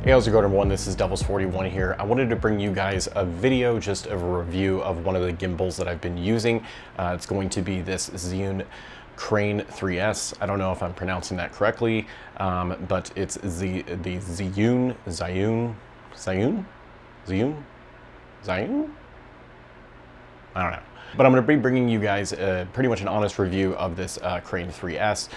Hey, how's it going, everyone? This is Devils41 here. I wanted to bring you guys a video, just of a review of one of the gimbals that I've been using. It's going to be this Zhiyun Crane 3S. I don't know if I'm pronouncing that correctly, but it's the Zhiyun. I don't know. But I'm going to be bringing you guys pretty much an honest review of this Crane 3S.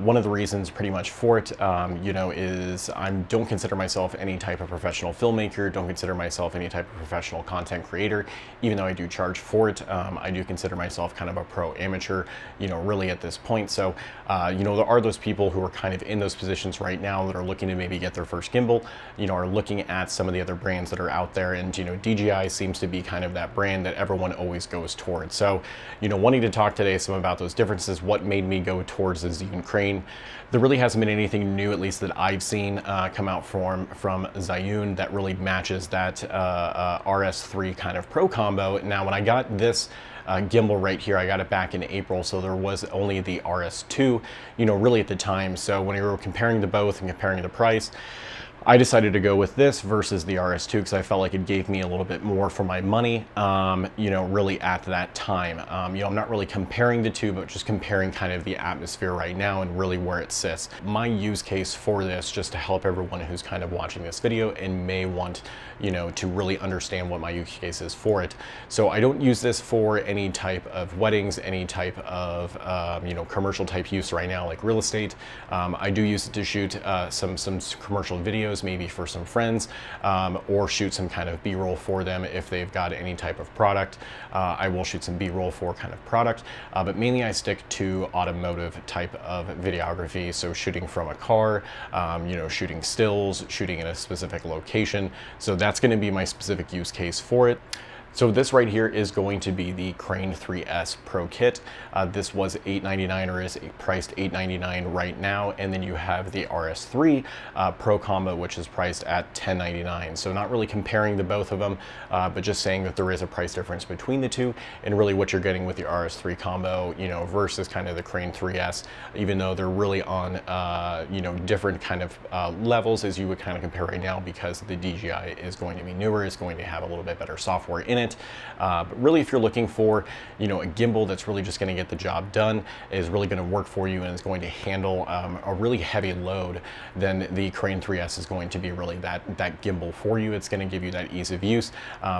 One of the reasons pretty much for it, is I don't consider myself any type of professional filmmaker, don't consider myself any type of professional content creator, even though I do charge for it. I do consider myself kind of a pro amateur, really at this point. So, there are those people who are kind of in those positions right now that are looking to maybe get their first gimbal, are looking at some of the other brands that are out there. And, DJI seems to be kind of that brand that everyone always goes towards. So, wanting to talk today some about those differences, what made me go towards the Zhiyun Crane. There really hasn't been anything new, at least that I've seen, come out from Zhiyun that really matches that RS3 kind of pro combo. Now, when I got this gimbal right here, I got it back in April, so there was only the RS2, really at the time. So when we were comparing the both and comparing the price, I decided to go with this versus the RS2 because I felt like it gave me a little bit more for my money, really at that time. I'm not really comparing the two, but just comparing kind of the atmosphere right now and really where it sits. My use case for this, just to help everyone who's kind of watching this video and may want, to really understand what my use case is for it. So I don't use this for any type of weddings, any type of, commercial type use right now, like real estate. I do use it to shoot some commercial videos, maybe for some friends, or shoot some kind of B-roll for them if they've got any type of product. I will shoot some B-roll for kind of product, but mainly I stick to automotive type of videography. So shooting from a car, shooting stills, shooting in a specific location. So that's going to be my specific use case for it. So this right here is going to be the Crane 3S Pro Kit. This was $899, or is priced $899 right now. And then you have the RS3 Pro Combo, which is priced at $1099. So not really comparing the both of them, but just saying that there is a price difference between the two, and really what you're getting with the RS3 Combo, versus kind of the Crane 3S, even though they're really on, different kind of levels as you would kind of compare right now, because the DJI is going to be newer, it's going to have a little bit better software in it. But really, if you're looking for, a gimbal that's really just going to get the job done, is really going to work for you, and is going to handle a really heavy load, then the Crane 3S is going to be really that gimbal for you. It's going to give you that ease of use.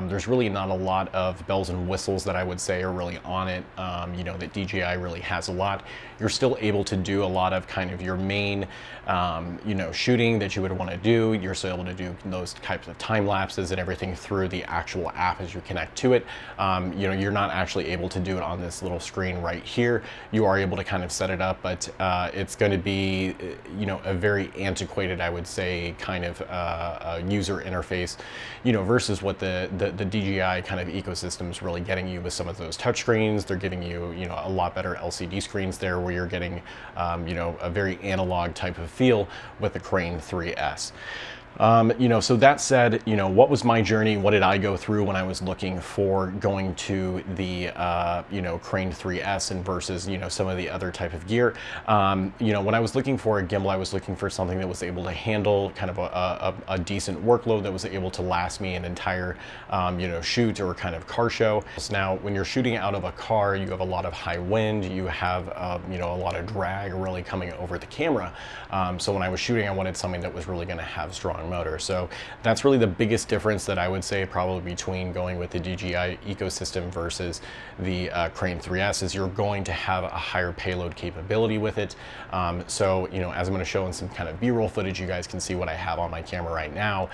There's really not a lot of bells and whistles that I would say are really on it, that DJI really has a lot. You're still able to do a lot of kind of your main, shooting that you would want to do. You're still able to do those types of time lapses and everything through the actual app as you connect to it. You're not actually able to do it on this little screen right here. You are able to kind of set it up, but it's going to be, a very antiquated, I would say, kind of user interface, versus what the DJI kind of ecosystem is really getting you with some of those touch screens. They're giving you, a lot better LCD screens there, where you're getting, a very analog type of feel with the Crane 3S. So that said, what was my journey? What did I go through when I was looking for going to the, Crane 3S and versus, some of the other type of gear? When I was looking for a gimbal, I was looking for something that was able to handle kind of a decent workload, that was able to last me an entire, shoot or kind of car show. So now, when you're shooting out of a car, you have a lot of high wind, you have, a lot of drag really coming over the camera. So when I was shooting, I wanted something that was really going to have strong motor. So that's really the biggest difference that I would say probably between going with the DJI ecosystem versus the Crane 3S, is you're going to have a higher payload capability with it. So, as I'm going to show in some kind of B-roll footage, you guys can see what I have on my camera right now.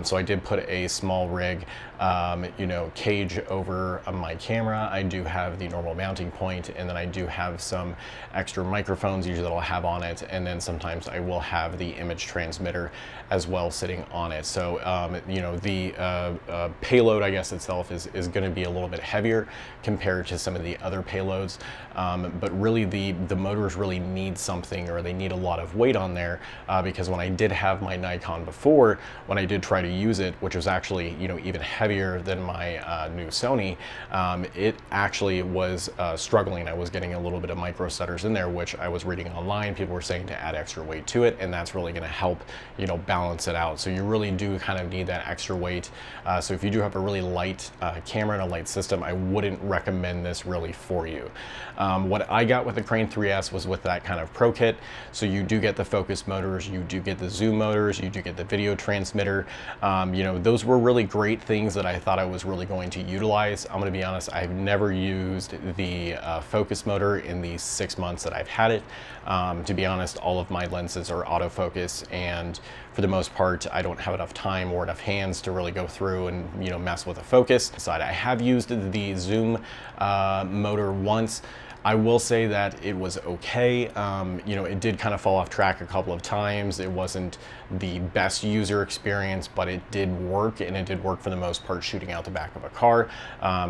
So I did put a small rig, cage over my camera. I do have the normal mounting point, and then I do have some extra microphones usually that I'll have on it, and then sometimes I will have the image transmitter as well sitting on it. So the payload, I guess, itself is going to be a little bit heavier compared to some of the other payloads, but really the motors really need something, or they need a lot of weight on there, because when I did have my Nikon before, when I did try to use it, which was actually even heavier than my new Sony, it actually was struggling. I was getting a little bit of micro stutters in there, which I was reading online. People were saying to add extra weight to it, and that's really going to help balance balance it out. So you really do kind of need that extra weight. So if you do have a really light camera and a light system, I wouldn't recommend this really for you. What I got with the Crane 3S was with that kind of pro kit. So you do get the focus motors, you do get the zoom motors, you do get the video transmitter. You know, those were really great things that I thought I was really going to utilize. I'm going to be honest, I've never used the focus motor in the 6 months that I've had it. To be honest, all of my lenses are autofocus, and for the most part, I don't have enough time or enough hands to really go through and, you know, mess with a focus side. I have used the zoom motor once. I will say that it was okay. You know, it did kind of fall off track a couple of times. It wasn't the best user experience, but it did work, and it did work for the most part shooting out the back of a car.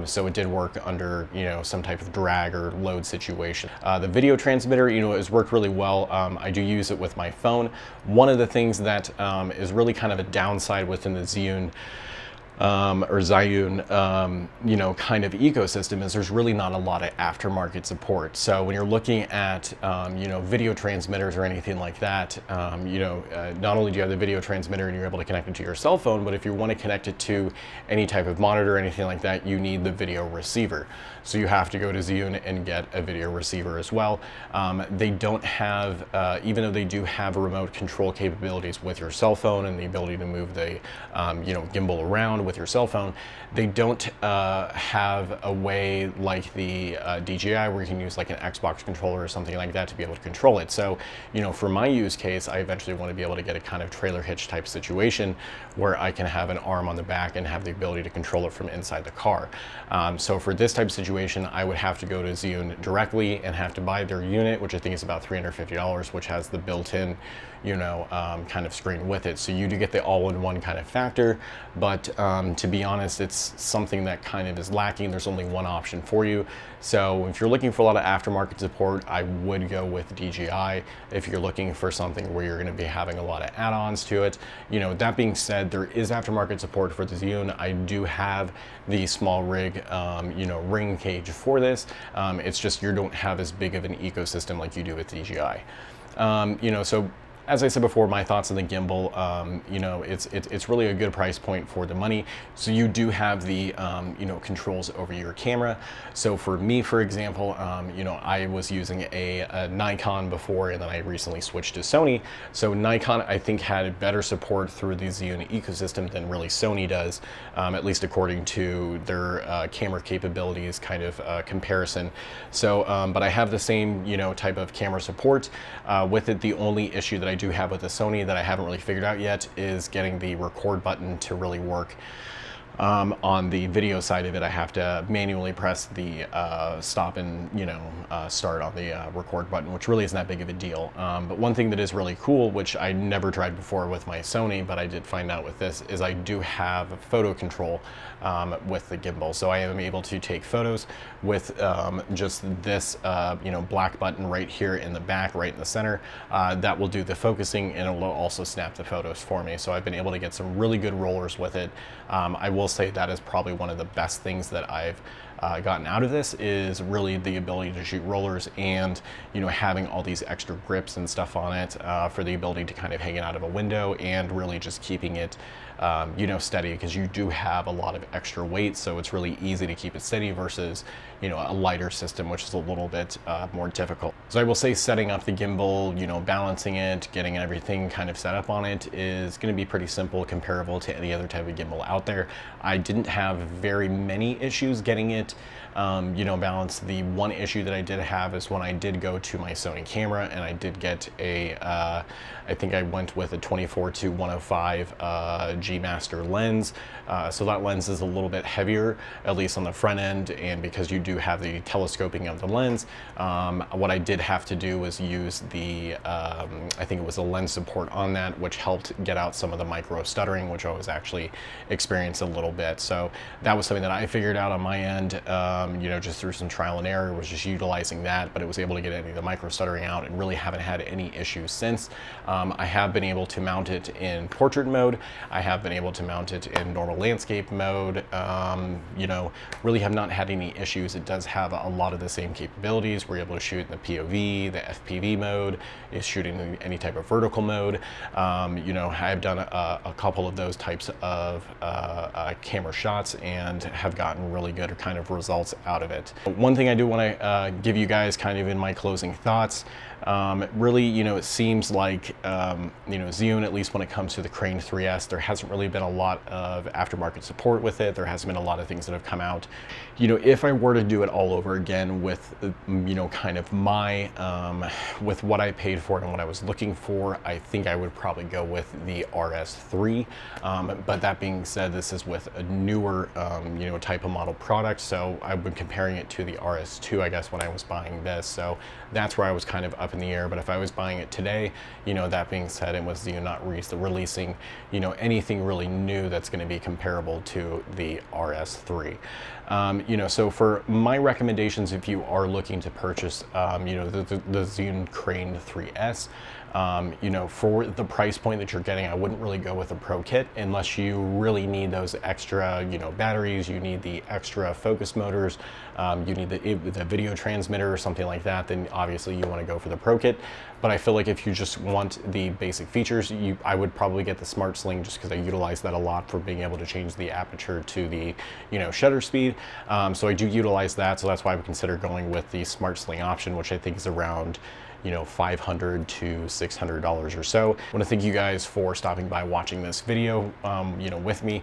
So it did work under, you know, some type of drag or load situation. The video transmitter, you know, has worked really well. I do use it with my phone. One of the things that is really kind of a downside within the Zhiyun you know, kind of ecosystem is there's really not a lot of aftermarket support. So when you're looking at, you know, video transmitters or anything like that, you know, not only do you have the video transmitter and you're able to connect it to your cell phone, but if you want to connect it to any type of monitor or anything like that, you need the video receiver. So you have to go to Zhiyun and get a video receiver as well. They don't have, even though they do have remote control capabilities with your cell phone and the ability to move the, you know, gimbal around with your cell phone, they don't have a way like the DJI where you can use like an Xbox controller or something like that to be able to control it. So, you know, for my use case, I eventually want to be able to get a kind of trailer hitch type situation where I can have an arm on the back and have the ability to control it from inside the car. So for this type of situation, I would have to go to Zhiyun directly and have to buy their unit, which I think is about $350, which has the built-in, you know, kind of screen with it. So you do get the all-in-one kind of factor, but to be honest, it's something that kind of is lacking. There's only one option for you. So if you're looking for a lot of aftermarket support, I would go with DJI. If you're looking for something where you're going to be having a lot of add-ons to it, you know, that being said, there is aftermarket support for the Zhiyun. I do have the small rig, you know, ring cage for this. It's just you don't have as big of an ecosystem like you do with DJI. You know, so as I said before, my thoughts on the gimbal, you know, it's really a good price point for the money. So you do have the, you know, controls over your camera. So for me, for example, you know, I was using a Nikon before, and then I recently switched to Sony. So Nikon, I think, had better support through the Zhiyun ecosystem than really Sony does, at least according to their camera capabilities kind of comparison. So, but I have the same, you know, type of camera support with it. The only issue that I do have with the Sony that I haven't really figured out yet is getting the record button to really work. On the video side of it, I have to manually press the stop and, you know, start on the record button, which really isn't that big of a deal. But one thing that is really cool, which I never tried before with my Sony, but I did find out with this, is I do have photo control with the gimbal. So I am able to take photos with just this, you know, black button right here in the back, right in the center. That will do the focusing, and it will also snap the photos for me. So I've been able to get some really good rollers with it. I will say that is probably one of the best things that I've gotten out of this, is really the ability to shoot rollers and, you know, having all these extra grips and stuff on it for the ability to kind of hang it out of a window and really just keeping it, you know, steady, because you do have a lot of extra weight, so it's really easy to keep it steady versus, you know, a lighter system, which is a little bit more difficult. So I will say setting up the gimbal, you know, balancing it, getting everything kind of set up on it is going to be pretty simple, comparable to any other type of gimbal out there. I didn't have very many issues getting it, you know, balanced. The one issue that I did have is when I did go to my Sony camera and I did get a, I think I went with a 24-105 G Master lens. So that lens is a little bit heavier, at least on the front end, and because you do have the telescoping of the lens, what I did have to do was use the, I think it was a lens support on that, which helped get out some of the micro stuttering, which I was actually experienced a little bit. So that was something that I figured out on my end. and you know, just through some trial and error, was just utilizing that, but it was able to get any of the micro stuttering out, and really haven't had any issues since. I have been able to mount it in portrait mode. I have been able to mount it in normal landscape mode. You know, really have not had any issues. It does have a lot of the same capabilities. We're able to shoot in the POV, the FPV mode, is shooting in any type of vertical mode. You know, I've done a couple of those types of camera shots and have gotten really good kind of results out of it. One thing I do want to give you guys kind of in my closing thoughts, really, you know, it seems like, you know, Zhiyun, at least when it comes to the Crane 3S, there hasn't really been a lot of aftermarket support with it. There hasn't been a lot of things that have come out. You know, if I were to do it all over again with, you know, kind of my, with what I paid for it and what I was looking for, I think I would probably go with the RS3. But that being said, this is with a newer, you know, type of model product. So I've been comparing it to the RS2, I guess, when I was buying this. So that's where I was kind of up in the air. But if I was buying it today, you know, that being said, and with Zhiyun not releasing, you know, anything really new that's going to be comparable to the RS3. You know, so for my recommendations, if you are looking to purchase, you know, the Zhiyun Crane 3S, you know, for the price point that you're getting, I wouldn't really go with a Pro Kit unless you really need those extra, you know, batteries, you need the extra focus motors, you need the video transmitter or something like that, then obviously you want to go for the Pro Kit. But I feel like if you just want the basic features, I would probably get the Smart Sling, just because I utilize that a lot for being able to change the aperture to the, you know, shutter speed. So I do utilize that, so that's why I would consider going with the Smart Sling option, which I think is around, you know, $500 to $600 or so. I want to thank you guys for stopping by, watching this video, you know, with me.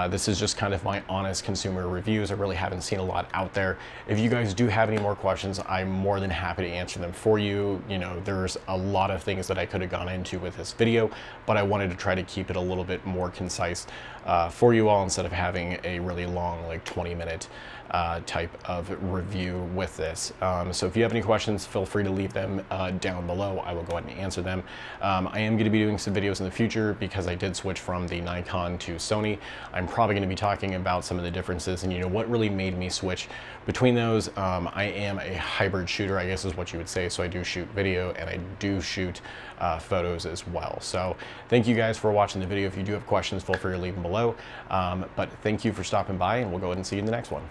This is just kind of my honest consumer reviews. I really haven't seen a lot out there. If you guys do have any more questions, I'm more than happy to answer them for you. You know, there's a lot of things that I could have gone into with this video, but I wanted to try to keep it a little bit more concise for you all, instead of having a really long, like 20-minute type of review with this. So if you have any questions, feel free to leave them down below. I will go ahead and answer them. I am going to be doing some videos in the future because I did switch from the Nikon to Sony. I'm probably going to be talking about some of the differences and, you know, what really made me switch between those. I am a hybrid shooter, I guess is what you would say. So I do shoot video and I do shoot photos as well. So thank you guys for watching the video. If you do have questions, feel free to leave them below. But thank you for stopping by, and we'll go ahead and see you in the next one.